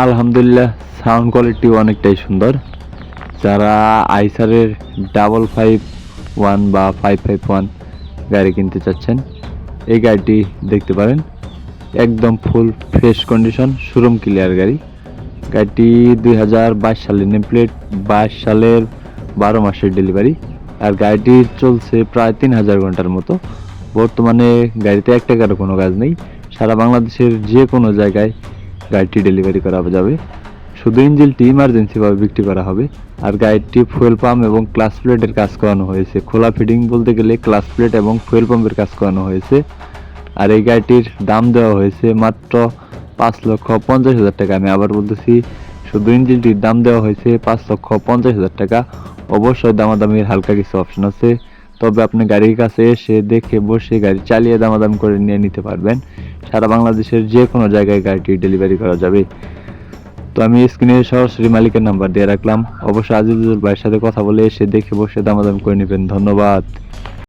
আলহামদুলিল্লাহ, sound quality অনেকটাই সুন্দর। যারা আইসারের 551 বা 551 গাড়ি কিনতে চাচ্ছেন, এই গাড়িটি দেখতে পারেন। একদম full fresh condition, showroom clear গাড়ি। গাড়িটি 2022 সালের নেম প্লেট, 22 সালের 12 মাসের ডেলিভারি। আর গাড়িটি চলছে প্রায় 3000 ঘন্টার মতো। বর্তমানে গাড়িতে 1 টাকারও কোনো কাজ নেই। সারা বাংলাদেশের যে কোনো জায়গায় গাড়িটি ডেলিভারি করা যাবে। শুধু ইঞ্জিনটি ইমার্জেন্সিভাবে বিক্রি করা হবে। আর গাড়িটি ফুয়েল পাম্প এবং ক্লাচ প্লেটের কাজ করানো হয়েছে। খোলা ফিটিং বলতে গেলে ক্লাচ প্লেট এবং ফুয়েল পাম্পের কাজ করানো হয়েছে। আর এই গাড়িটির দাম দেওয়া হয়েছে মাত্র 5,50,000 টাকা। আমি আবার বলতেছি, শুধু ইঞ্জিনটির দাম দেওয়া হয়েছে 5,50,000 টাকা। অবশ্যই দামাদামির হালকা কিছু অপশন আছে, তবে আপনি গাড়ির কাছে এসে দেখে বসে গাড়ি চালিয়ে দামাদাম করে নিয়ে নিতে পারবেন। সারা বাংলাদেশের যে কোনো জায়গায় গাড়িটি ডেলিভারি করা যাবে। তো আমি স্ক্রিনে সরাসরি মালিকের নাম্বার দিয়ে রাখলাম। অবশ্যই আজিজুল ভাইয়ের সাথে কথা বলে এসে দেখে বসে দামাদাম করে নেবেন। ধন্যবাদ।